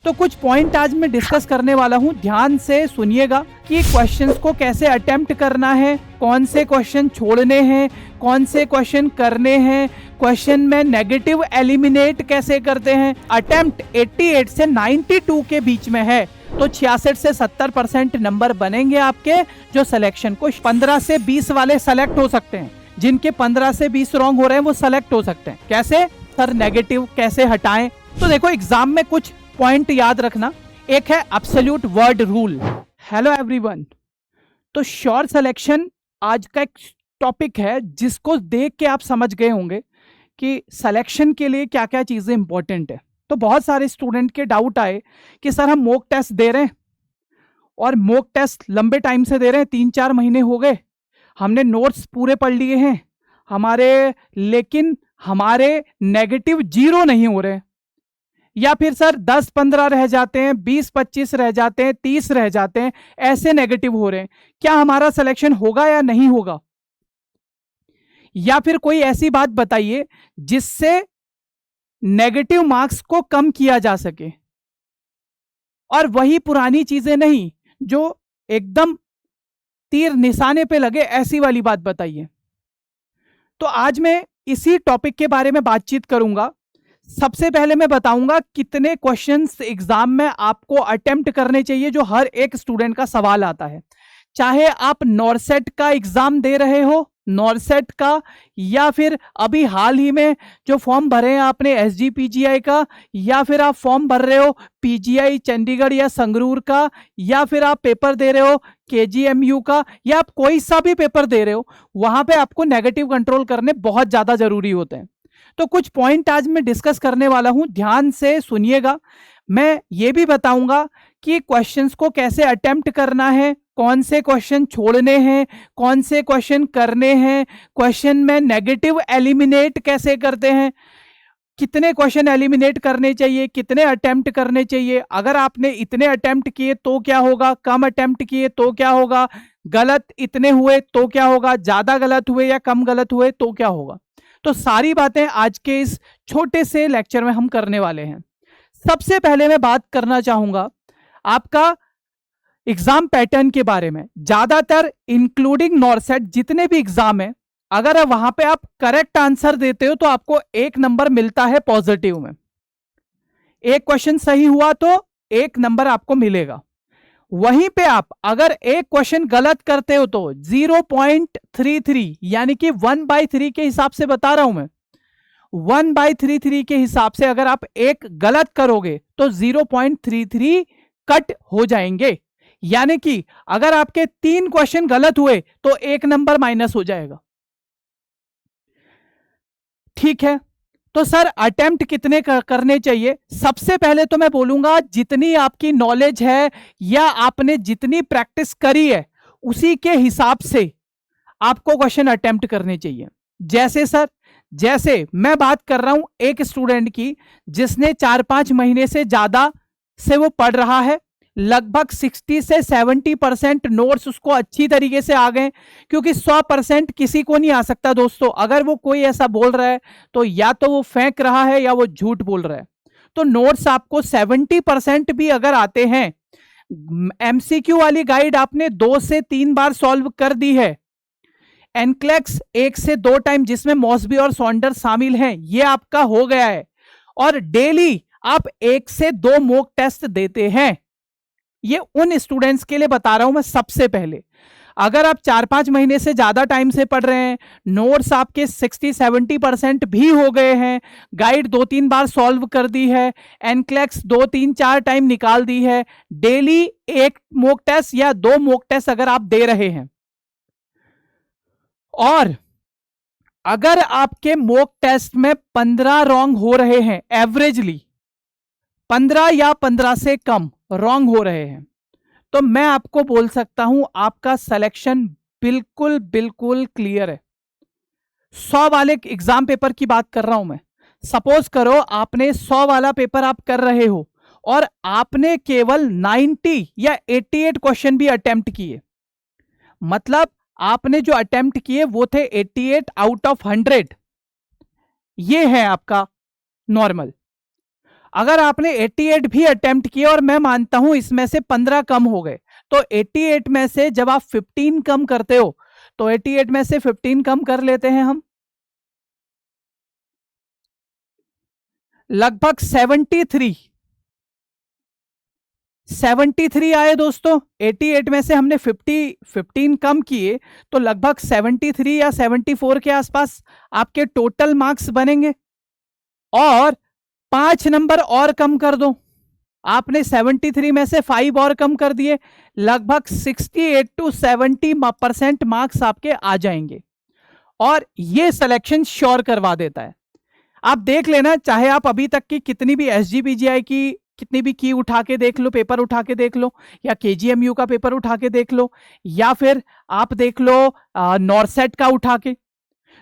तो कुछ पॉइंट आज मैं डिस्कस करने वाला हूं, ध्यान से सुनिएगा कि क्वेश्चंस को कैसे अटेम्प्ट करना है, कौन से क्वेश्चन छोड़ने हैं, कौन से क्वेश्चन करने हैं, क्वेश्चन में नेगेटिव एलिमिनेट कैसे करते हैं। अटेम्प्ट 88 से 92 के बीच में है तो 66 से 70% नंबर बनेंगे आपके, जो सिलेक्शन को 15 से 20 वाले सेलेक्ट हो सकते हैं। जिनके 15 से 20 रॉन्ग हो रहे हैं वो सेलेक्ट हो सकते हैं। कैसे सर, नेगेटिव कैसे हटाएं? तो देखो, एग्जाम में कुछ पॉइंट याद रखना। एक है absolute word rule. Hello everyone, तो श्योर सिलेक्शन आज का एक टॉपिक है जिसको देख के आप समझ गए होंगे कि सिलेक्शन के लिए क्या क्या चीजें इंपॉर्टेंट है। तो बहुत सारे स्टूडेंट के डाउट आए कि सर हम मॉक टेस्ट दे रहे हैं और मॉक टेस्ट लंबे टाइम से दे रहे हैं, 3-4 महीने हो गए, हमने नोट्स पूरे पढ़ लिए हैं हमारे, लेकिन हमारे नेगेटिव 0 नहीं हो रहे, या फिर सर 10-15 रह जाते हैं, 20-25 रह जाते हैं, 30 रह जाते हैं, ऐसे नेगेटिव हो रहे हैं। क्या हमारा सिलेक्शन होगा या नहीं होगा? या फिर कोई ऐसी बात बताइए जिससे नेगेटिव मार्क्स को कम किया जा सके, और वही पुरानी चीजें नहीं जो एकदम तीर निशाने पे लगे, ऐसी वाली बात बताइए। तो आज मैं इसी टॉपिक के बारे में बातचीत करूंगा। सबसे पहले मैं बताऊंगा कितने क्वेश्चंस एग्जाम में आपको अटेम्प्ट करने चाहिए, जो हर एक स्टूडेंट का सवाल आता है। चाहे आप नॉरसेट का एग्जाम दे रहे हो, नॉरसेट का, या फिर अभी हाल ही में जो फॉर्म भरे हैं आपने एसजीपीजीआई का, या फिर आप फॉर्म भर रहे हो पीजीआई चंडीगढ़ या संगरूर का, या फिर आप पेपर दे रहे हो केजीएमयू का, या आप कोई सा भी पेपर दे रहे हो, वहां पे आपको नेगेटिव कंट्रोल करने बहुत ज्यादा जरूरी होते हैं। तो कुछ पॉइंट आज मैं डिस्कस करने वाला हूं, ध्यान से सुनिएगा। मैं ये भी बताऊंगा कि क्वेश्चंस को कैसे अटेम्प्ट करना है, कौन से क्वेश्चन छोड़ने हैं, कौन से क्वेश्चन करने हैं, क्वेश्चन में नेगेटिव एलिमिनेट कैसे करते हैं, कितने क्वेश्चन एलिमिनेट करने चाहिए, कितने अटेम्प्ट करने चाहिए, अगर आपने इतने अटेम्प्ट किए तो क्या होगा, कम अटेम्प्ट किए तो क्या होगा, गलत इतने हुए तो क्या होगा, ज्यादा गलत हुए या कम गलत हुए तो क्या होगा। तो सारी बातें आज के इस छोटे से लेक्चर में हम करने वाले हैं। सबसे पहले मैं बात करना चाहूंगा आपका एग्जाम पैटर्न के बारे में। ज्यादातर इंक्लूडिंग नॉरसेट जितने भी एग्जाम है, अगर वहां पे आप करेक्ट आंसर देते हो तो आपको 1 नंबर मिलता है पॉजिटिव में। एक क्वेश्चन सही हुआ तो 1 नंबर आपको मिलेगा। वहीं पे आप अगर एक क्वेश्चन गलत करते हो तो 0.33, यानी कि 1/3 के हिसाब से बता रहा हूं मैं, 1/33 के हिसाब से अगर आप एक गलत करोगे तो 0.33 कट हो जाएंगे। यानी कि अगर आपके 3 क्वेश्चन गलत हुए तो 1 नंबर माइनस हो जाएगा। ठीक है, तो सर अटेम्प्ट कितने करने चाहिए? सबसे पहले तो मैं बोलूंगा जितनी आपकी नॉलेज है या आपने जितनी प्रैक्टिस करी है उसी के हिसाब से आपको क्वेश्चन अटेम्प्ट करने चाहिए। जैसे सर, जैसे मैं बात कर रहा हूं एक स्टूडेंट की जिसने 4-5 महीने से ज्यादा से वो पढ़ रहा है, लगभग 60 से 70% नोट्स उसको अच्छी तरीके से आ गए, क्योंकि 100% किसी को नहीं आ सकता दोस्तों। अगर वो कोई ऐसा बोल रहा है तो या तो वो फेंक रहा है या वो झूठ बोल रहा है। तो नोट्स आपको 70% भी अगर आते हैं, एमसीक्यू वाली गाइड आपने 2 से 3 बार सॉल्व कर दी है, एनक्लेक्स 1 से 2 टाइम जिसमें मॉसबी और सॉन्डर शामिल हैं, ये आपका हो गया है, और डेली आप 1 से 2 मॉक टेस्ट देते हैं। ये उन स्टूडेंट्स के लिए बता रहा हूं मैं। सबसे पहले अगर आप 4-5 महीने से ज्यादा टाइम से पढ़ रहे हैं, नोट्स आपके 60-70% भी हो गए हैं, गाइड 2-3 बार सॉल्व कर दी है, एनक्लेक्स 2-3-4 टाइम निकाल दी है, डेली 1 मॉक टेस्ट या 2 मॉक टेस्ट अगर आप दे रहे हैं, और अगर आपके मॉक टेस्ट में 15 रॉन्ग हो रहे हैं, एवरेजली 15 या 15 से कम रॉन्ग हो रहे हैं, तो मैं आपको बोल सकता हूं आपका सिलेक्शन बिल्कुल बिल्कुल क्लियर है। 100 वाले एग्जाम पेपर की बात कर रहा हूं मैं। सपोज करो आपने 100 वाला पेपर आप कर रहे हो और आपने केवल 90 या 88 क्वेश्चन भी अटेम्प्ट किए, मतलब आपने जो अटेम्प्ट किए वो थे 88 आउट ऑफ 100, ये है आपका नॉर्मल। अगर आपने 88 भी अटेम्प्ट किए और मैं मानता हूं इसमें से 15 कम हो गए, तो 88 में से जब आप 15 कम करते हो, तो 88 में से 15 कम कर लेते हैं हम, लगभग 73 आए दोस्तों। 88 में से हमने 15 कम किए, तो लगभग 73 या 74 के आसपास आपके टोटल मार्क्स बनेंगे। और 5 नंबर और कम कर दो, आपने 73 में से 5 और कम कर दिए, लगभग 68 to 70% मार्क्स आपके आ जाएंगे और ये सिलेक्शन श्योर करवा देता है। आप देख लेना, चाहे आप अभी तक की कितनी भी एसजीपीजीआई की कितनी भी की उठा के देख लो, पेपर उठा के देख लो, या केजीएमयू का पेपर उठा के देख लो, या फिर आप देख लो नॉर्सेट का उठा के,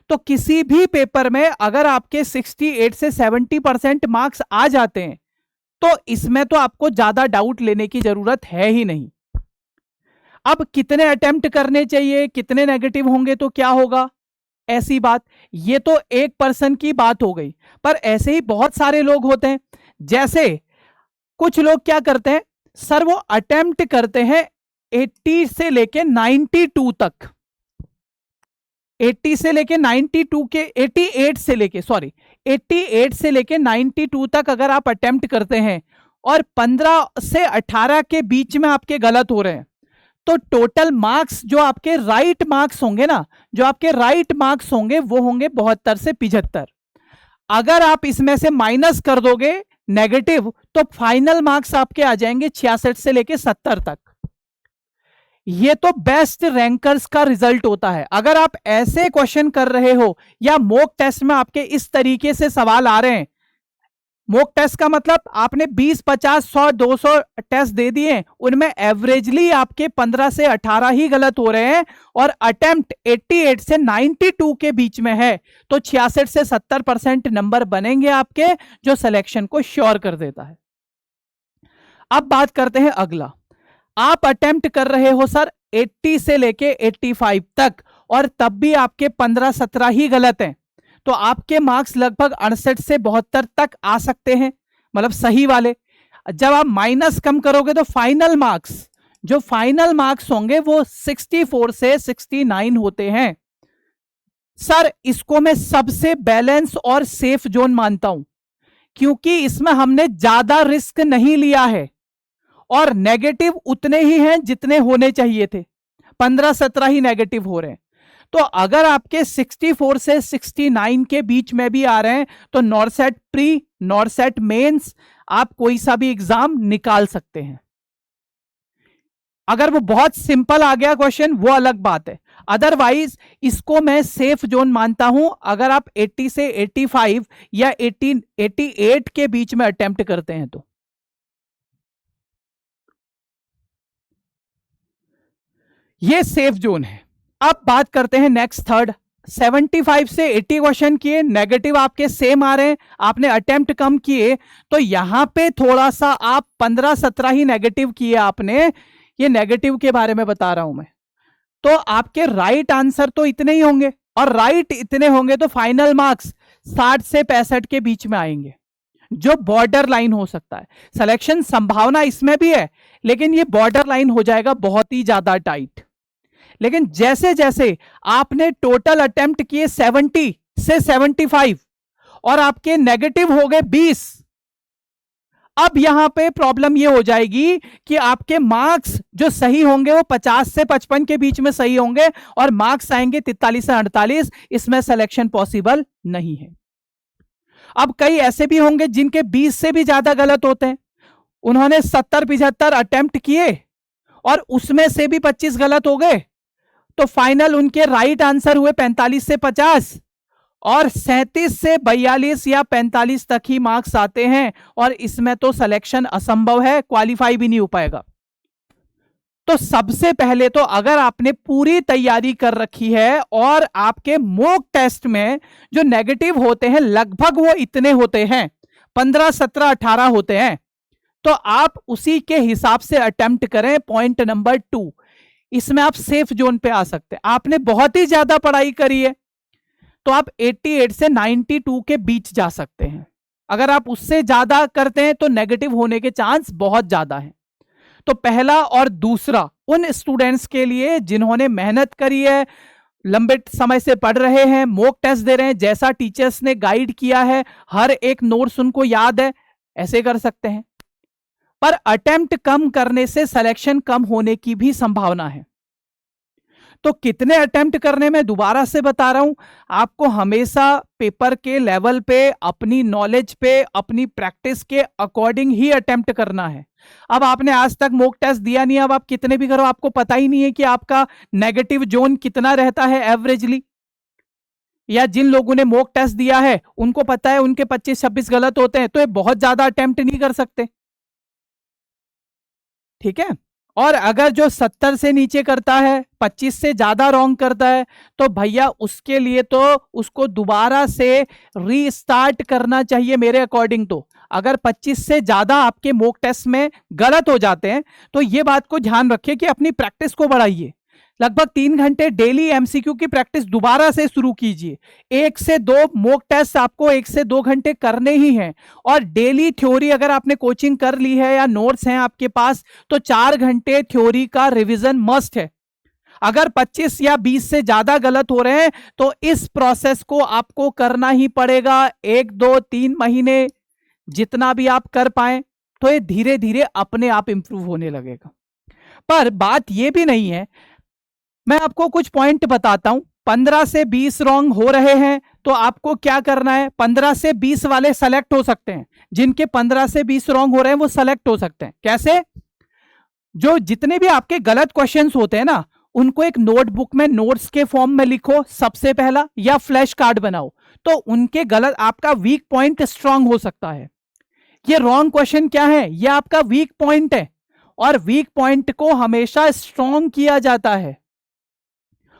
तो किसी भी पेपर में अगर आपके 68 से 70% मार्क्स आ जाते हैं, तो इसमें तो आपको ज्यादा डाउट लेने की जरूरत है ही नहीं। अब कितने अटेम्प्ट करने चाहिए, कितने नेगेटिव होंगे तो क्या होगा, ऐसी बात, ये तो एक पर्सन की बात हो गई, पर ऐसे ही बहुत सारे लोग होते हैं। जैसे कुछ लोग क्या करते हैं सर, वो अटेम्प्ट करते हैं 80 से लेके 92 तक, 80 से लेके 92 के 88 से लेके 92 तक अगर आप अटेम्प्ट करते हैं और 15 से 18 के बीच में आपके गलत हो रहे हैं, तो टोटल मार्क्स जो आपके राइट मार्क्स होंगे ना, जो आपके राइट मार्क्स होंगे वो होंगे 72 से 75। अगर आप इसमें से माइनस कर दोगे नेगेटिव, तो फाइनल मार्क्स आपके आ जाएंगे 66 से लेके 70 तक। ये तो बेस्ट रैंकर्स का रिजल्ट होता है। अगर आप ऐसे क्वेश्चन कर रहे हो या मॉक टेस्ट में आपके इस तरीके से सवाल आ रहे हैं, मॉक टेस्ट का मतलब आपने 20, 50, 100, 200 टेस्ट दे दिए, उनमें एवरेजली आपके 15 से 18 ही गलत हो रहे हैं और अटेम्प्ट 88 से 92 के बीच में है, तो 66 से 70% नंबर बनेंगे आपके, जो सिलेक्शन को श्योर कर देता है। अब बात करते हैं अगला, आप अटेम्प्ट कर रहे हो सर 80 से लेके 85 तक और तब भी आपके 15-17 ही गलत हैं, तो आपके मार्क्स लगभग 68 से 72 तक आ सकते हैं, मतलब सही वाले। जब आप माइनस कम करोगे तो फाइनल मार्क्स होंगे वो 64 से 69 होते हैं। सर इसको मैं सबसे बैलेंस और सेफ जोन मानता हूं, क्योंकि इसमें हमने ज्यादा रिस्क नहीं लिया है और नेगेटिव उतने ही हैं जितने होने चाहिए थे, 15-17 ही नेगेटिव हो रहे हैं। तो अगर आपके 64 से 69 के बीच में भी आ रहे हैं, तो नॉर्सेट प्री, नॉर्सेट मेंस, आप कोई सा भी एग्जाम निकाल सकते हैं। अगर वो बहुत सिंपल आ गया क्वेश्चन वो अलग बात है, अदरवाइज इसको मैं सेफ जोन मानता हूं। अगर आप 80 से 85 या 88 के बीच में अटेम्प्ट करते हैं तो ये सेफ जोन है। अब बात करते हैं नेक्स्ट थर्ड, 75 से 80 क्वेश्चन किए, नेगेटिव आपके सेम आ रहे हैं, आपने अटेम्प्ट कम किए, तो यहां पे थोड़ा सा आप 15-17 ही नेगेटिव किए आपने, ये नेगेटिव के बारे में बता रहा हूं मैं, तो आपके राइट आंसर तो इतने ही होंगे, और राइट इतने होंगे तो फाइनल मार्क्स 60 से 65 के बीच में आएंगे, जो बॉर्डर लाइन हो सकता है। सिलेक्शन संभावना इसमें भी है, लेकिन ये बॉर्डर लाइन हो जाएगा बहुत ही ज्यादा टाइट। लेकिन जैसे जैसे आपने टोटल अटेम्प्ट किए 70 से 75 और आपके नेगेटिव हो गए 20, अब यहां पे प्रॉब्लम ये हो जाएगी कि आपके मार्क्स जो सही होंगे वो 50 से 55 के बीच में सही होंगे और मार्क्स आएंगे 43 से 48, इसमें सिलेक्शन पॉसिबल नहीं है। अब कई ऐसे भी होंगे जिनके 20 से भी ज्यादा गलत होते हैं, उन्होंने 70-75 अटेम्प्ट किए और उसमें से भी 25 गलत हो गए, तो फाइनल उनके राइट आंसर हुए 45 से 50 और 37 से 42 या 45 तक ही मार्क्स आते हैं, और इसमें तो सिलेक्शन असंभव है, क्वालिफाई भी नहीं हो पाएगा। तो सबसे पहले तो अगर आपने पूरी तैयारी कर रखी है और आपके मॉक टेस्ट में जो नेगेटिव होते हैं लगभग वो इतने होते हैं, 15, 17, 18 होते हैं, तो आप उसी के हिसाब से अटेम्प्ट करें। पॉइंट नंबर 2, इसमें आप सेफ जोन पे आ सकते हैं। आपने बहुत ही ज्यादा पढ़ाई करी है तो आप 88 से 92 के बीच जा सकते हैं, अगर आप उससे ज्यादा करते हैं तो नेगेटिव होने के चांस बहुत ज्यादा है। तो पहला और दूसरा उन स्टूडेंट्स के लिए जिन्होंने मेहनत करी है, लंबे समय से पढ़ रहे हैं, मॉक टेस्ट दे रहे हैं, जैसा टीचर्स ने गाइड किया है, हर एक नोट्स उनको याद है, ऐसे कर सकते हैं। पर अटेम्प्ट कम करने से सिलेक्शन कम होने की भी संभावना है। तो कितने अटेम्प्ट करने में, दोबारा से बता रहा हूं, आपको हमेशा पेपर के लेवल पे, अपनी नॉलेज पे, अपनी प्रैक्टिस के अकॉर्डिंग ही अटेम्प्ट करना है। अब आपने आज तक मॉक टेस्ट दिया नहीं, अब आप कितने भी करो आपको पता ही नहीं है कि आपका नेगेटिव जोन कितना रहता है एवरेजली। या जिन लोगों ने मॉक टेस्ट दिया है उनको पता है उनके 25-26 गलत होते हैं, तो ये बहुत ज्यादा अटेम्प्ट नहीं कर सकते। ठीक है। और अगर जो 70 से नीचे करता है, 25 से ज्यादा रॉन्ग करता है, तो भैया उसके लिए तो उसको दोबारा से रीस्टार्ट करना चाहिए मेरे अकॉर्डिंग। तो अगर 25 से ज्यादा आपके मॉक टेस्ट में गलत हो जाते हैं तो ये बात को ध्यान रखिए कि अपनी प्रैक्टिस को बढ़ाइए। लगभग 3 घंटे डेली एमसीक्यू की प्रैक्टिस दोबारा से शुरू कीजिए। 1 से 2 मॉक टेस्ट आपको 1 से 2 घंटे करने ही हैं। और डेली थ्योरी अगर आपने कोचिंग कर ली है या नोट्स हैं आपके पास, तो 4 घंटे थ्योरी का रिवीजन मस्ट है। अगर 25 या 20 से ज्यादा गलत हो रहे हैं तो इस प्रोसेस को आपको करना ही पड़ेगा। 1, 2, 3 महीने जितना भी आप कर पाए, तो ये धीरे धीरे अपने आप इंप्रूव होने लगेगा। पर बात यह भी नहीं है, मैं आपको कुछ पॉइंट बताता हूं। 15 से 20 रॉन्ग हो रहे हैं तो आपको क्या करना है, 15 से 20 वाले सेलेक्ट हो सकते हैं। जिनके 15 से 20 रॉन्ग हो रहे हैं वो सेलेक्ट हो सकते हैं। कैसे? जो जितने भी आपके गलत क्वेश्चंस होते हैं ना, उनको एक नोटबुक में नोट्स के फॉर्म में लिखो सबसे पहला, या फ्लैश कार्ड बनाओ। तो उनके गलत, आपका वीक पॉइंट स्ट्रांग हो सकता है। ये रॉन्ग क्वेश्चन क्या है, ये आपका वीक पॉइंट है। और वीक पॉइंट को हमेशा स्ट्रांग किया जाता है।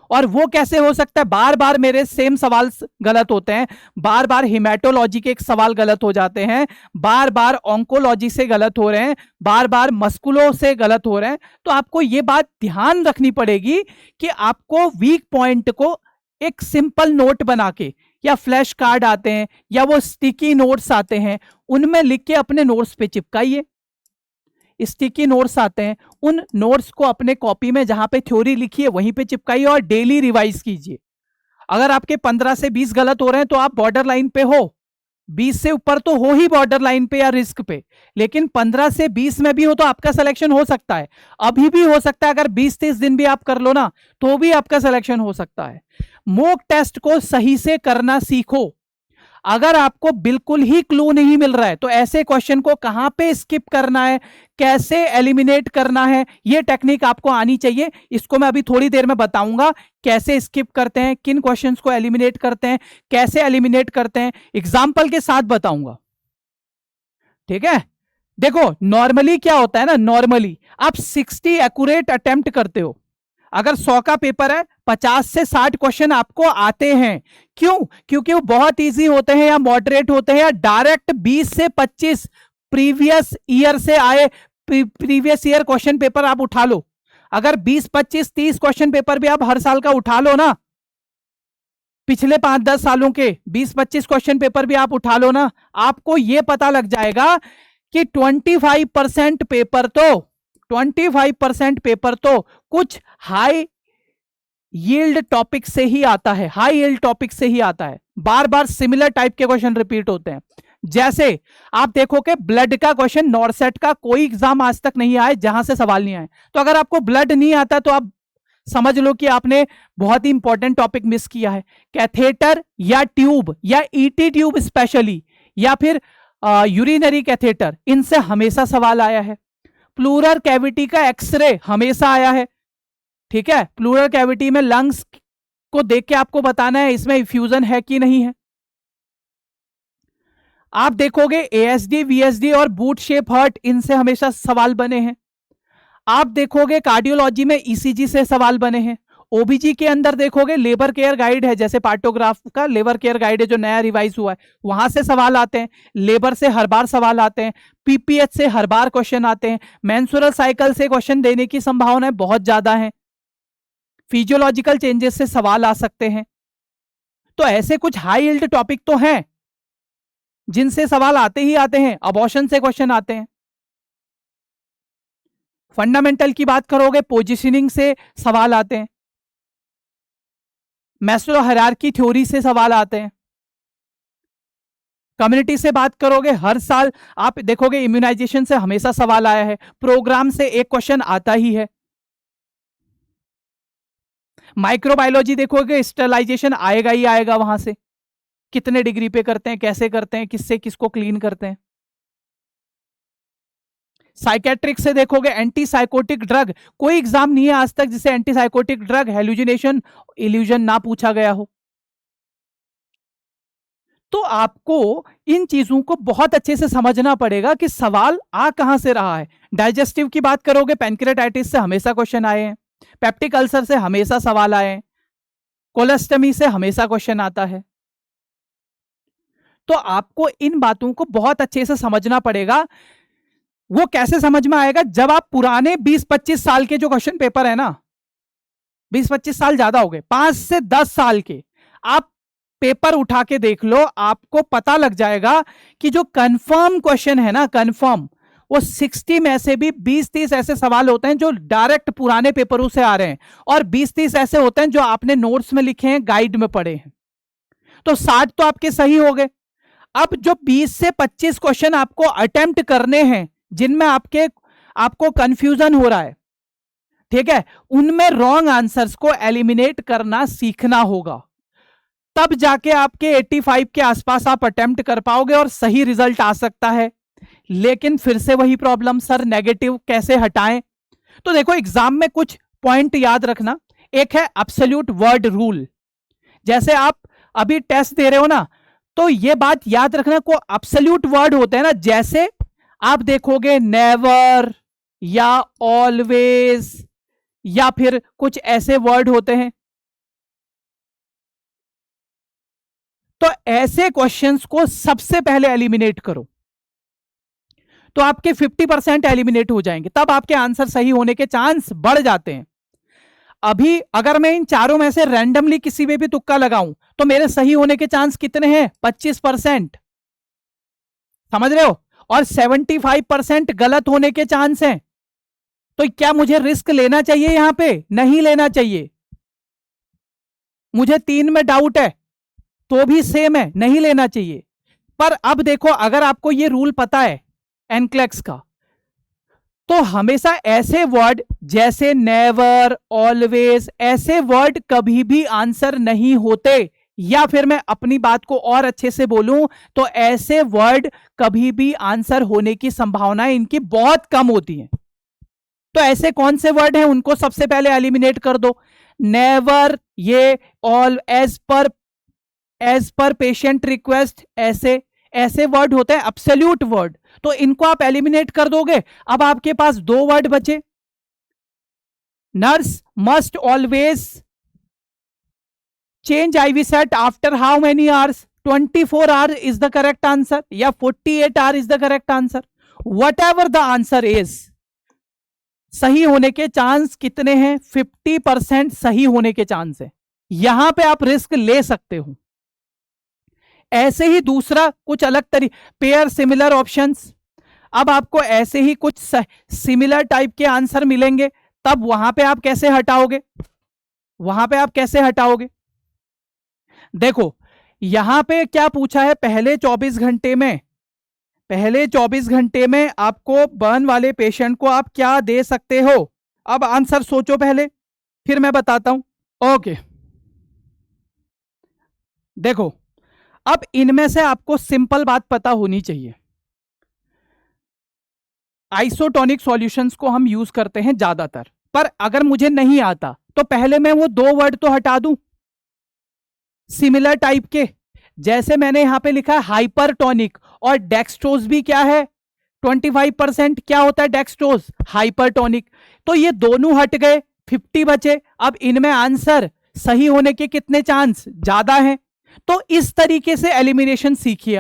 और वो कैसे हो सकता है? बार बार मेरे सेम सवाल गलत होते हैं, बार बार हिमेटोलॉजी के एक सवाल गलत हो जाते हैं, बार बार ऑन्कोलॉजी से गलत हो रहे हैं, बार बार मस्कुलो से गलत हो रहे हैं। तो आपको ये बात ध्यान रखनी पड़ेगी कि आपको वीक पॉइंट को एक सिंपल नोट बना के, या फ्लैश कार्ड आते हैं या वो स्टिकी नोट्स आते हैं, उनमें लिख के अपने नोट्स पे चिपकाइए। स्टिकी नोट्स आते हैं, उन नोट्स को अपने कॉपी में जहां पे थ्योरी लिखी है वहीं पे चिपकाइए और डेली रिवाइज कीजिए। अगर आपके 15 से 20 गलत हो रहे हैं तो आप बॉर्डर लाइन पे हो, 20 से ऊपर तो हो ही बॉर्डर लाइन पे या रिस्क पे, लेकिन 15 से 20 में भी हो तो आपका सिलेक्शन हो सकता है। अभी भी हो सकता है, अगर 20-30 दिन भी आप कर लो ना तो भी आपका सिलेक्शन हो सकता है। मॉक टेस्ट को सही से करना सीखो। अगर आपको बिल्कुल ही क्लू नहीं मिल रहा है तो ऐसे क्वेश्चन को कहां पे स्किप करना है, कैसे एलिमिनेट करना है, यह टेक्निक आपको आनी चाहिए। इसको मैं अभी थोड़ी देर में बताऊंगा, कैसे स्किप करते हैं, किन क्वेश्चंस को एलिमिनेट करते हैं, कैसे एलिमिनेट करते हैं, एग्जाम्पल के साथ बताऊंगा। ठीक है। देखो नॉर्मली क्या होता है ना, नॉर्मली आप 60 एक्यूरेट अटेम्प्ट करते हो। अगर 100 का पेपर है, 50 से 60 क्वेश्चन आपको आते हैं। क्यों? क्योंकि वो बहुत इजी होते हैं या मॉडरेट होते हैं, या डायरेक्ट 20 से 25 प्रीवियस ईयर से आए प्रीवियस ईयर क्वेश्चन पेपर आप उठा लो। अगर 20, 25, 30 क्वेश्चन पेपर भी आप हर साल का उठा लो ना, पिछले 5-10 सालों के 20-25 क्वेश्चन पेपर भी आप उठा लो ना, आपको यह पता लग जाएगा कि 25% पेपर तो कुछ हाई यील्ड टॉपिक से ही आता है, हाई यील्ड टॉपिक से ही आता है। बार बार सिमिलर टाइप के क्वेश्चन रिपीट होते हैं। जैसे आप देखोगे ब्लड का क्वेश्चन, नॉर्सेट का कोई एग्जाम आज तक नहीं आया जहां से सवाल नहीं आए। तो अगर आपको ब्लड नहीं आता तो आप समझ लो कि आपने बहुत ही इंपॉर्टेंट टॉपिक मिस किया है। कैथेटर या ट्यूब या ईटी ट्यूब स्पेशली, या फिर यूरिनरी कैथेटर, इनसे हमेशा सवाल आया है। प्लूरल कैविटी का एक्सरे हमेशा आया है। ठीक है। प्लूरल कैविटी में लंग्स को देख के आपको बताना है इसमें इफ्यूजन है कि नहीं है। आप देखोगे एएसडी, वीएसडी और बूट शेप हर्ट, इनसे हमेशा सवाल बने हैं। आप देखोगे कार्डियोलॉजी में ईसीजी से सवाल बने हैं। ओबीजी के अंदर देखोगे लेबर केयर गाइड है, जैसे पार्टोग्राफ का लेबर केयर गाइड है जो नया रिवाइज हुआ है, वहां से सवाल आते हैं। लेबर से हर बार सवाल आते हैं, पीपीएच से हर बार क्वेश्चन आते हैं, मेंस्ट्रुअल साइकिल से क्वेश्चन देने की संभावनाएं बहुत ज्यादा है, फिजियोलॉजिकल चेंजेस से सवाल आ सकते हैं। तो ऐसे कुछ हाई यील्ड टॉपिक तो हैं। जिनसे सवाल आते ही आते हैं, अबॉर्शन से क्वेश्चन आते हैं। फंडामेंटल की बात करोगे, पोजीशनिंग से सवाल आते हैं, मैस्लो हायरार्की थ्योरी से सवाल आते हैं। कम्युनिटी से बात करोगे, हर साल आप देखोगे इम्यूनाइजेशन से हमेशा सवाल आया है, प्रोग्राम से एक क्वेश्चन आता ही है। माइक्रोबायोलॉजी देखोगे, स्टरलाइजेशन आएगा ही आएगा, वहां से कितने डिग्री पे करते हैं, कैसे करते हैं, किससे किसको क्लीन करते हैं। साइकेट्रिक से देखोगे, एंटी साइकोटिक ड्रग, कोई एग्जाम नहीं है आज तक जिसे anti psychotic drug, hallucination, illusion ना पूछा गया हो। तो आपको इन चीजों को बहुत अच्छे से समझना पड़ेगा कि सवाल आ कहां से रहा है। डाइजेस्टिव की बात करोगे, पैंक्रेटाइटिस से हमेशा क्वेश्चन आए हैं, पेप्टिक अल्सर से हमेशा सवाल आए हैं, कोलेस्टमी से हमेशा क्वेश्चन आता है। तो आपको इन बातों को बहुत अच्छे से समझना पड़ेगा। वो कैसे समझ में आएगा, जब आप पुराने 20-25 साल के जो क्वेश्चन पेपर है ना, 20-25 साल ज्यादा हो गए, 5 से 10 साल के आप पेपर उठा के देख लो, आपको पता लग जाएगा कि जो कंफर्म क्वेश्चन है ना, कंफर्म, वो 60 में से भी 20-30 ऐसे सवाल होते हैं जो डायरेक्ट पुराने पेपरों से आ रहे हैं, और 20-30 ऐसे होते हैं जो आपने नोट्स में लिखे हैं, गाइड में पढ़े हैं। तो 60 तो आपके सही हो गए। अब जो 20 से 25 क्वेश्चन आपको अटेम्प्ट करने हैं, जिनमें आपको कंफ्यूजन हो रहा है, ठीक है, उनमें रॉन्ग आंसर्स को एलिमिनेट करना सीखना होगा। तब जाके आपके 85 के आसपास आप अटेम्प्ट कर पाओगे और सही रिजल्ट आ सकता है। लेकिन फिर से वही प्रॉब्लम, सर नेगेटिव कैसे हटाएं? तो देखो, एग्जाम में कुछ पॉइंट याद रखना। एक है एब्सोल्यूट वर्ड रूल। जैसे आप अभी टेस्ट दे रहे हो ना, तो ये बात याद रखना, को एब्सोल्यूट वर्ड होते हैं ना, जैसे आप देखोगे नेवर या ऑलवेज या फिर कुछ ऐसे वर्ड होते हैं, तो ऐसे क्वेश्चंस को सबसे पहले एलिमिनेट करो, तो आपके 50% एलिमिनेट हो जाएंगे, तब आपके आंसर सही होने के चांस बढ़ जाते हैं। अभी अगर मैं इन चारों में से रैंडमली किसी में भी तुक्का लगाऊं, तो मेरे सही होने के चांस कितने हैं? 25%। समझ रहे हो? और 75% गलत होने के चांस हैं। तो क्या मुझे रिस्क लेना चाहिए? यहां पे नहीं लेना चाहिए। मुझे 3 में डाउट है तो भी सेम है, नहीं लेना चाहिए। पर अब देखो, अगर आपको ये रूल पता है एनक्लेक्स का, तो हमेशा ऐसे वर्ड जैसे नेवर, ऑलवेज, ऐसे वर्ड कभी भी आंसर नहीं होते। या फिर मैं अपनी बात को और अच्छे से बोलूं तो ऐसे वर्ड कभी भी आंसर होने की संभावना इनकी बहुत कम होती है। तो ऐसे कौन से वर्ड हैं, उनको सबसे पहले एलिमिनेट कर दो। नेवर, ये all, as per patient request, ऐसे वर्ड होते हैं एब्सोल्यूट वर्ड, तो इनको आप एलिमिनेट कर दोगे। अब आपके पास 2 वर्ड बचे, nurse must always change IV set after how many hours, 24 hours is the correct answer या 48 hours is the correct answer. What ever the answer is, सही होने के चांस कितने हैं? 50% सही होने के चांस है। यहां पे आप रिस्क ले सकते हो। ऐसे ही दूसरा कुछ अलग तरीके, पेयर सिमिलर ऑप्शंस। अब आपको ऐसे ही कुछ सिमिलर टाइप के आंसर मिलेंगे, तब वहां पे आप कैसे हटाओगे? देखो, यहां पे क्या पूछा है, पहले 24 घंटे में आपको बर्न वाले पेशेंट को आप क्या दे सकते हो? अब आंसर सोचो पहले, फिर मैं बताता हूं। ओके, देखो, अब इनमें से आपको सिंपल बात पता होनी चाहिए। आइसोटोनिक सॉल्यूशंस को हम यूज करते हैं ज्यादातर, पर अगर मुझे नहीं आता तो पहले मैं वो 2 वर्ड तो हटा दूं सिमिलर टाइप के। जैसे मैंने यहां पे लिखा है हाइपरटोनिक, और डेक्सट्रोज भी क्या है? 25%। क्या होता है डेक्सट्रोज? हाइपरटोनिक। तो ये दोनों हट गए, 50 बचे। अब इनमें आंसर सही होने के कितने चांस ज्यादा हैं? तो इस तरीके से एलिमिनेशन सीखिए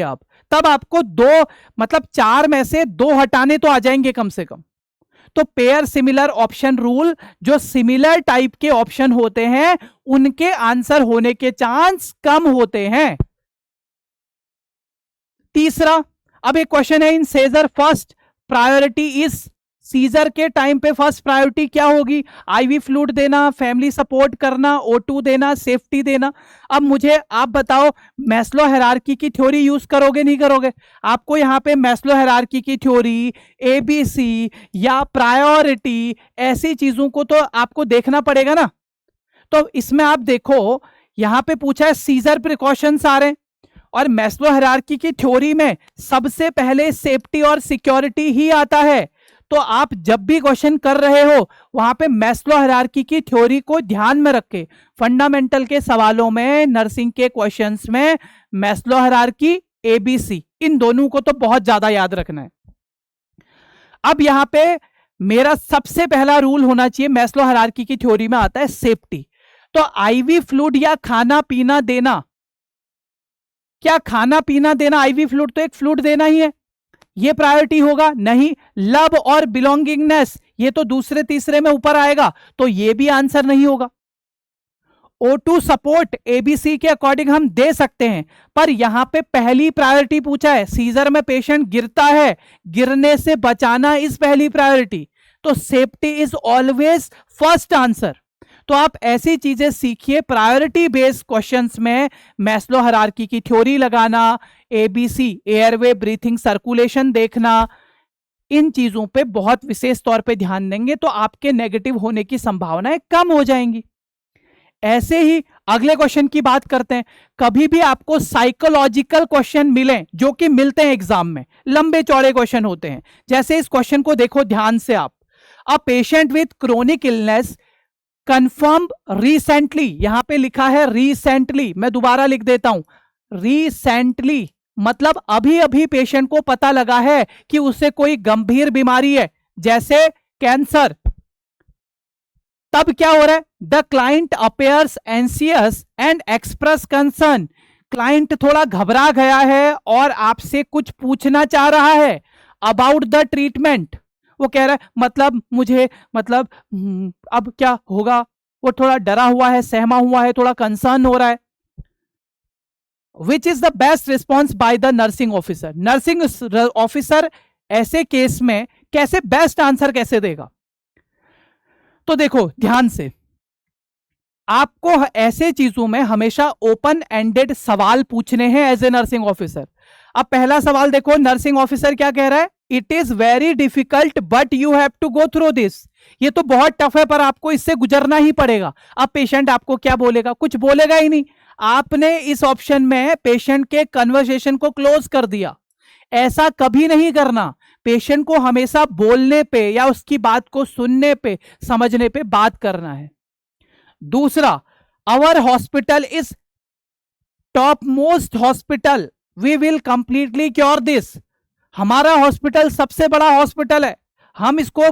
आप, तब आपको 2 मतलब 4 में से 2 हटाने तो आ जाएंगे कम से कम। तो पेयर सिमिलर ऑप्शन रूल, जो सिमिलर टाइप के ऑप्शन होते हैं उनके आंसर होने के चांस कम होते हैं। तीसरा, अब एक क्वेश्चन है, in seizure first priority is, seizure के टाइम पे फर्स्ट प्रायोरिटी क्या होगी? आईवी फ्लूइड देना, फैमिली सपोर्ट करना, O2 देना, सेफ्टी देना। अब मुझे आप बताओ, मैस्लो हायरार्की की थ्योरी यूज करोगे नहीं करोगे? आपको यहाँ पे मैस्लो हायरार्की की थ्योरी, ABC या प्रायोरिटी, ऐसी चीजों को तो आपको देखना पड़ेगा ना। तो इसमें आप देखो, यहां पे पूछा है सीजर प्रिकॉशंस आ रहे हैं, और मैस्लो हायरार्की की थ्योरी में सबसे पहले सेफ्टी और सिक्योरिटी ही आता है। तो आप जब भी क्वेश्चन कर रहे हो वहां पे मैस्लो हायरार्की की थ्योरी को ध्यान में रख के, फंडामेंटल के सवालों में, नर्सिंग के क्वेश्चंस में मैस्लो हायरार्की, ABC, इन दोनों को तो बहुत ज्यादा याद रखना है। अब यहां पे मेरा सबसे पहला रूल होना चाहिए, मैस्लो हायरार्की की थ्योरी में आता है सेफ्टी। तो आईवी फ्लूइड या खाना पीना देना, क्या खाना पीना देना, आईवी फ्लूइड तो एक फ्लूइड देना ही है, ये प्रायोरिटी होगा? नहीं। लव और बिलोंगिंगनेस, ये तो दूसरे तीसरे में ऊपर आएगा, तो ये भी आंसर नहीं होगा। O2 सपोर्ट ABC के अकॉर्डिंग हम दे सकते हैं, पर यहां पे पहली प्रायोरिटी पूछा है, सीजर में पेशेंट गिरता है, गिरने से बचाना इज पहली प्रायोरिटी, तो safety is always first answer. तो आप ऐसी चीजें सीखिए, प्रायोरिटी बेस्ड क्वेश्चंस में मैस्लो हायरार्की की थ्योरी लगाना, ABC, एयरवे, ब्रीथिंग, सर्कुलेशन देखना, इन चीजों पे बहुत विशेष तौर पे ध्यान देंगे तो आपके नेगेटिव होने की संभावनाएं कम हो जाएंगी। ऐसे ही अगले क्वेश्चन की बात करते हैं। कभी भी आपको साइकोलॉजिकल क्वेश्चन मिले, जो कि मिलते हैं एग्जाम में, लंबे चौड़े क्वेश्चन होते हैं, जैसे इस क्वेश्चन को देखो ध्यान से आप, a patient with chronic illness confirm recently, यहां पे लिखा है रिसेंटली, मैं दोबारा लिख देता हूं, रिसेंटली मतलब अभी अभी पेशेंट को पता लगा है कि उसे कोई गंभीर बीमारी है, जैसे कैंसर। तब क्या हो रहा है? The client appears anxious and express concern, client थोड़ा घबरा गया है और आपसे कुछ पूछना चाह रहा है अबाउट द ट्रीटमेंट। वो कह रहा है मुझे अब क्या होगा, वो थोड़ा डरा हुआ है, सहमा हुआ है, थोड़ा कंसर्न हो रहा है। Which is the best response by the nursing officer, nursing officer ऐसे केस में कैसे बेस्ट आंसर कैसे देगा? तो देखो ध्यान से, आपको ऐसे चीजों में हमेशा ओपन एंडेड सवाल पूछने हैं एज ए नर्सिंग ऑफिसर। अब पहला सवाल देखो, नर्सिंग ऑफिसर क्या कह रहा है? It is very difficult but you have to go through this, ये तो बहुत टफ है पर आपको इससे गुजरना ही पड़ेगा। अब पेशेंट आपको क्या बोलेगा? कुछ बोलेगा ही नहीं। आपने इस ऑप्शन में पेशेंट के कन्वर्सेशन को क्लोज कर दिया। ऐसा कभी नहीं करना, पेशेंट को हमेशा बोलने पे या उसकी बात को सुनने पे, समझने पे बात करना है। दूसरा, our hospital is top most hospital, we will completely cure this, हमारा हॉस्पिटल सबसे बड़ा हॉस्पिटल है, हम इसको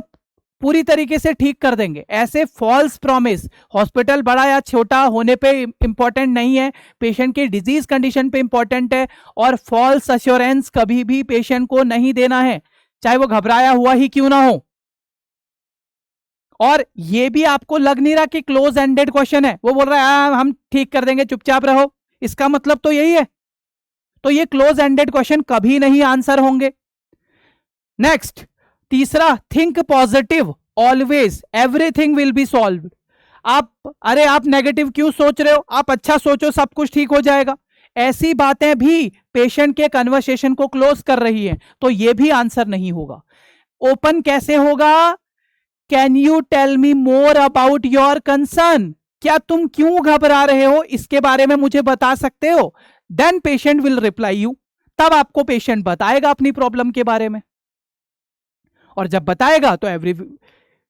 पूरी तरीके से ठीक कर देंगे। ऐसे फॉल्स प्रॉमिस, हॉस्पिटल बड़ा या छोटा होने पे इंपॉर्टेंट नहीं है, पेशेंट के डिजीज कंडीशन पे इंपॉर्टेंट है। और फॉल्स अश्योरेंस कभी भी पेशेंट को नहीं देना है, चाहे वो घबराया हुआ ही क्यों ना हो। और ये भी आपको लग नहीं रहा कि क्लोज एंडेड क्वेश्चन है, वो बोल रहा है हम ठीक कर देंगे, चुपचाप रहो, इसका मतलब तो यही है। तो ये क्लोज एंडेड क्वेश्चन कभी नहीं आंसर होंगे। नेक्स्ट, तीसरा, think positive always, everything will be solved. आप नेगेटिव क्यों सोच रहे हो? आप अच्छा सोचो, सब कुछ ठीक हो जाएगा। ऐसी बातें भी पेशेंट के कन्वर्सेशन को क्लोज कर रही हैं, तो ये भी आंसर नहीं होगा। ओपन कैसे होगा? Can you tell me more about your concern, क्या तुम क्यों घबरा रहे हो इसके बारे में मुझे बता सकते हो? Then patient will reply you, तब आपको पेशेंट बताएगा अपनी प्रॉब्लम के बारे में, और जब बताएगा तो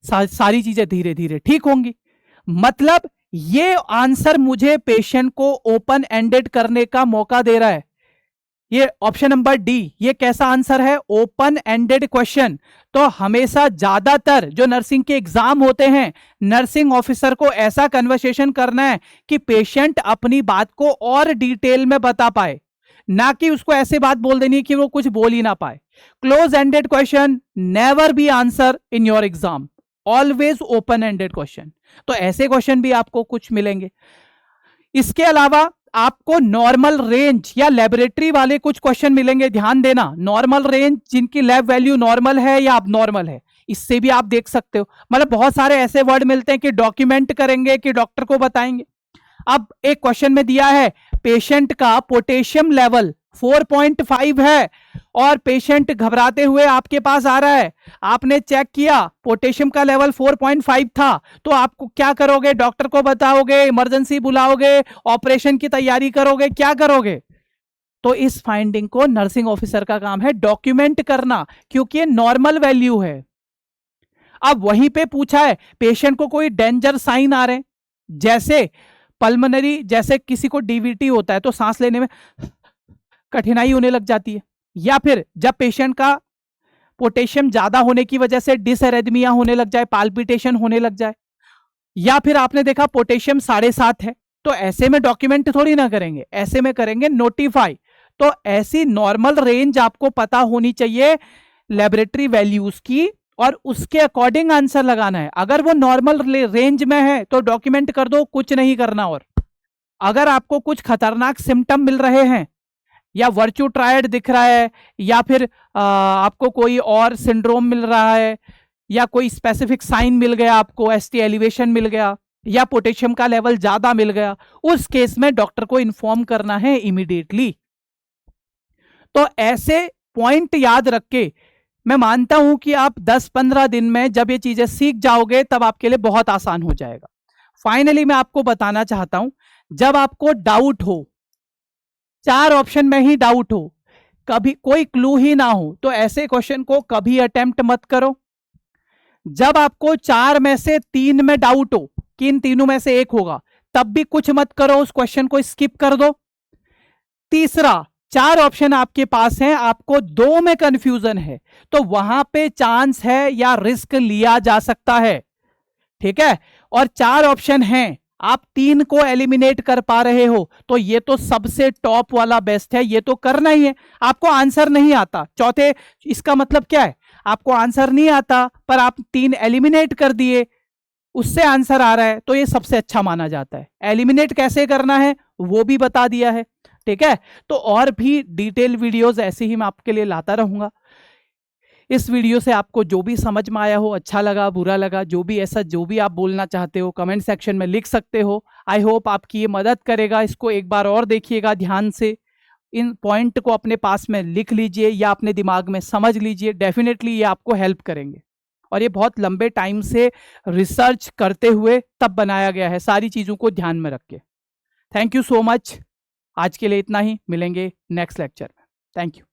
सारी चीजें धीरे धीरे ठीक होंगी। मतलब ये आंसर मुझे पेशेंट को ओपन एंडेड करने का मौका दे रहा है। ये ऑप्शन नंबर डी, ये कैसा आंसर है? Open ended question. तो हमेशा ज्यादातर जो नर्सिंग के एग्जाम होते हैं, नर्सिंग ऑफिसर को ऐसा कन्वर्सेशन करना है कि पेशेंट अपनी बात को और डिटेल में बता पाए। ना कि उसको ऐसे बात बोल देनी है कि वो कुछ बोल ही ना पाए। Close ended question never be answer in your exam, always open ended question. तो ऐसे क्वेश्चन भी आपको कुछ मिलेंगे। इसके अलावा आपको नॉर्मल रेंज या लेबोरेटरी वाले कुछ क्वेश्चन मिलेंगे। ध्यान देना, नॉर्मल रेंज जिनकी लैब वैल्यू नॉर्मल है या अब नॉर्मल है, इससे भी आप देख सकते हो। मतलब बहुत सारे ऐसे वर्ड मिलते हैं कि डॉक्यूमेंट करेंगे, कि डॉक्टर को बताएंगे। अब एक क्वेश्चन में दिया है पेशेंट का पोटेशियम लेवल 4.5 है और पेशेंट घबराते हुए आपके पास आ रहा है, आपने चेक किया पोटेशियम का लेवल 4.5 था, तो आप क्या करोगे? डॉक्टर को बताओगे, इमरजेंसी बुलाओगे, ऑपरेशन की तैयारी करोगे, क्या करोगे? तो इस फाइंडिंग को नर्सिंग ऑफिसर का काम है डॉक्यूमेंट करना, क्योंकि ये नॉर्मल वैल्यू है। अब वहीं पे पूछा है पेशेंट को कोई डेंजर साइन आ रहे हैं, जैसे पल्मोनरी, जैसे किसी को डीवीटी होता है तो सांस लेने में कठिनाई होने लग जाती है, या फिर जब पेशेंट का पोटेशियम ज्यादा होने की वजह से डिसएरेथमिया होने लग जाए, पाल्पिटेशन होने लग जाए, या फिर आपने देखा पोटेशियम 7.5 है, तो ऐसे में डॉक्यूमेंट थोड़ी ना करेंगे, ऐसे में करेंगे नोटिफाई। तो ऐसी नॉर्मल रेंज आपको पता होनी चाहिए लेबोरेटरी वैल्यूज की, और उसके अकॉर्डिंग आंसर लगाना है। अगर वो नॉर्मल रेंज में है तो डॉक्यूमेंट कर दो, कुछ नहीं करना। और अगर आपको कुछ खतरनाक सिम्टम मिल रहे हैं, या वर्च्यू ट्रायड दिख रहा है, या फिर आपको कोई और सिंड्रोम मिल रहा है, या कोई स्पेसिफिक साइन मिल गया, आपको एसटी एलिवेशन मिल गया, या पोटेशियम का लेवल ज्यादा मिल गया, उस केस में डॉक्टर को इन्फॉर्म करना है इमीडिएटली। तो ऐसे पॉइंट याद रख के मैं मानता हूं कि आप 10-15 दिन में जब ये चीजें सीख जाओगे तब आपके लिए बहुत आसान हो जाएगा। फाइनली मैं आपको बताना चाहता हूं, जब आपको डाउट हो, 4 ऑप्शन में ही डाउट हो, कभी कोई क्लू ही ना हो, तो ऐसे क्वेश्चन को कभी अटेम्प्ट मत करो। जब आपको 4 में से 3 में डाउट हो कि इन तीनों में से एक होगा, तब भी कुछ मत करो, उस क्वेश्चन को स्किप कर दो। तीसरा, 4 ऑप्शन आपके पास हैं, आपको 2 में कंफ्यूजन है, तो वहां पे चांस है या रिस्क लिया जा सकता है, ठीक है। और 4 ऑप्शन हैं, आप 3 को एलिमिनेट कर पा रहे हो, तो ये तो सबसे टॉप वाला बेस्ट है, ये तो करना ही है। आपको आंसर नहीं आता, चौथे, इसका मतलब क्या है? आपको आंसर नहीं आता पर आप 3 एलिमिनेट कर दिए, उससे आंसर आ रहा है, तो ये सबसे अच्छा माना जाता है। एलिमिनेट कैसे करना है वो भी बता दिया है, ठीक है। तो और भी डिटेल वीडियोस ऐसे ही मैं आपके लिए लाता रहूंगा। इस वीडियो से आपको जो भी समझ में आया हो, अच्छा लगा, बुरा लगा, जो भी ऐसा जो भी आप बोलना चाहते हो कमेंट सेक्शन में लिख सकते हो। आई होप आपकी ये मदद करेगा। इसको एक बार और देखिएगा ध्यान से, इन पॉइंट को अपने पास में लिख लीजिए या अपने दिमाग में समझ लीजिए, डेफिनेटली ये आपको हेल्प करेंगे। और ये बहुत लंबे टाइम से रिसर्च करते हुए तब बनाया गया है, सारी चीज़ों को ध्यान में रख के। Thank you so much. आज के लिए इतना ही, मिलेंगे नेक्स्ट लेक्चर में। Thank you.